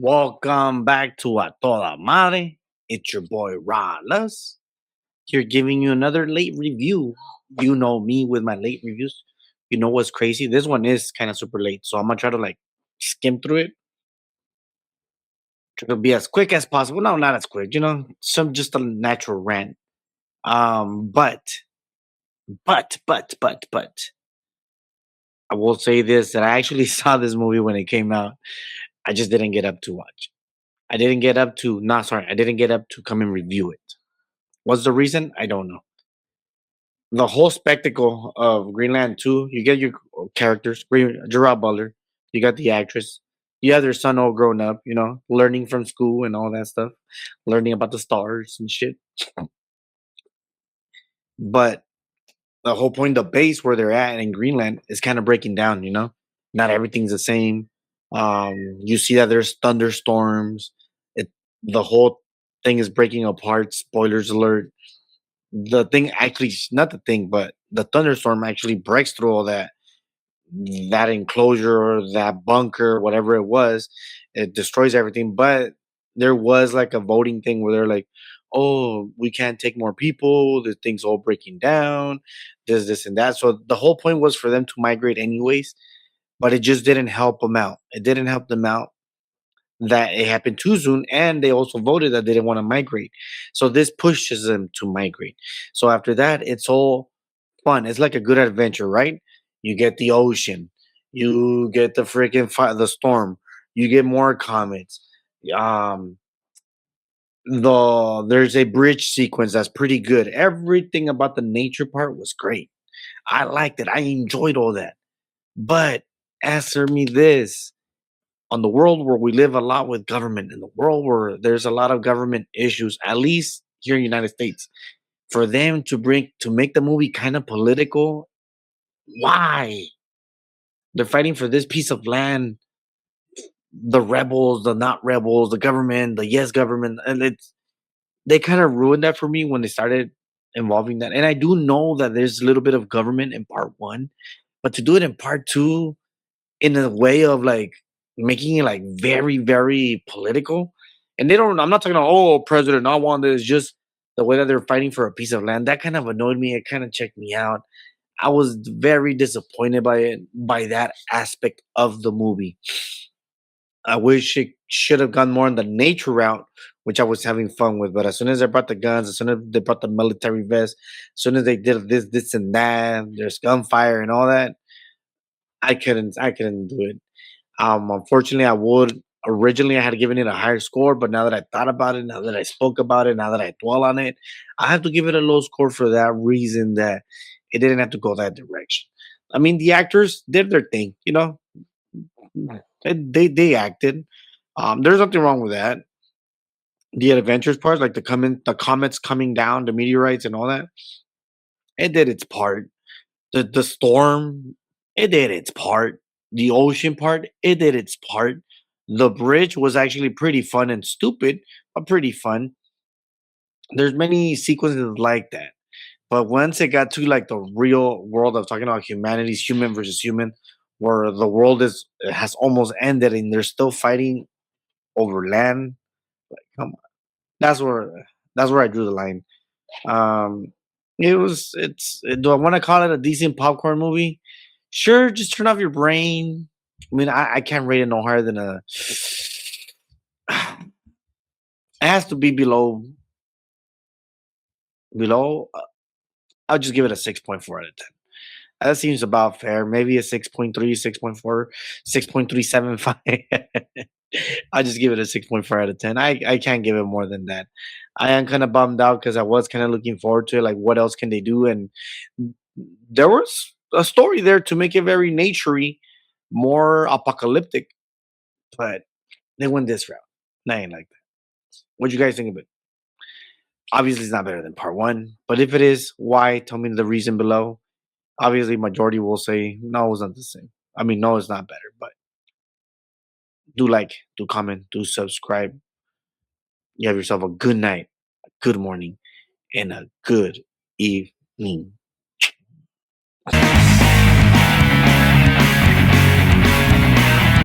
Welcome back to A Toda Madre. It's your boy Rollus here giving you another late review. You know me with my late reviews. You know what's crazy? This one is kind of super late, so I'm gonna try to like skim through it. Try to be as quick as possible. No, not as quick. Some just a natural rant. But I will say this that I actually saw this movie when it came out. I just didn't get up to watch. I didn't get up to. Not sorry. I didn't get up to come and review it. What's the reason? I don't know. The whole spectacle of Greenland 2, you get your characters, Gerard Butler, you got the actress, you have their son all grown up, learning from school and all that stuff, learning about the stars and shit. But the whole point, the base where they're at in Greenland is kind of breaking down. Not everything's the same. You see that there's thunderstorms. The whole thing is breaking apart. Spoilers alert. The thing actually, not the thing, but the thunderstorm actually breaks through all that enclosure or that bunker, whatever it was. It destroys everything. But there was like a voting thing where they're like, oh, we can't take more people. The thing's all breaking down. There's this and that. So the whole point was for them to migrate anyways, but it just didn't help them out. It didn't help them out that it happened too soon, and they also voted that they didn't want to migrate. So this pushes them to migrate. So after that, it's all fun. It's like a good adventure, right? You get the ocean, you get the freaking the storm, you get more comets. Um, there's a bridge sequence that's pretty good. Everything about the nature part was great. I liked it. I enjoyed all that. But answer me this: on the world where we live a lot with government, in the world where there's a lot of government issues, at least here in the United States, for them to make the movie kind of political, why? They're fighting for this piece of land, the rebels, the not rebels, the government, the yes government, and they kind of ruined that for me when they started involving that. And I do know that there's a little bit of government in part one, but to do it in part two in a way of like making it like very, very political. And I'm not talking about, oh, President, I want this, just the way that they're fighting for a piece of land. That kind of annoyed me. It kind of checked me out. I was very disappointed by it, by that aspect of the movie. I wish it should have gone more in the nature route, which I was having fun with. But as soon as they brought the guns, as soon as they brought the military vest, as soon as they did this, and that, there's gunfire and all that, I couldn't do it. Unfortunately, I would originally I had given it a higher score, but now that I thought about it, now that I spoke about it, now that I dwell on it, I have to give it a low score for that reason that it didn't have to go that direction. I mean, the actors did their thing. They acted. There's nothing wrong with that. The adventures part, like the comets coming down, the meteorites and all that, it did its part. The storm, it did its part. The ocean part, it did its part. The bridge was actually pretty fun and stupid, but pretty fun. There's many sequences like that. But once it got to like the real world of talking about humanity's human versus human, where the world has almost ended and they're still fighting over land, like come on. That's where that's where I drew the line. Um do I want to call it a decent popcorn movie? Sure, just turn off your brain. I mean, I can't rate it no higher than a. It has to be below. I'll just give it a 6.4 out of 10. That seems about fair. Maybe a 6.3, 6.4, 6.375. I'll just give it a 6.4 out of 10. I can't give it more than that. I am kind of bummed out because I was kind of looking forward to it. Like, what else can they do? And there was a story there to make it very naturey, more apocalyptic, but they went this route. And I ain't like that. What you guys think of it? Obviously, it's not better than part one, but if it is, why? Tell me the reason below. Obviously, majority will say no, it's not the same. I mean, no, it's not better, but do like, do comment, do subscribe. You have yourself a good night, a good morning, and a good evening.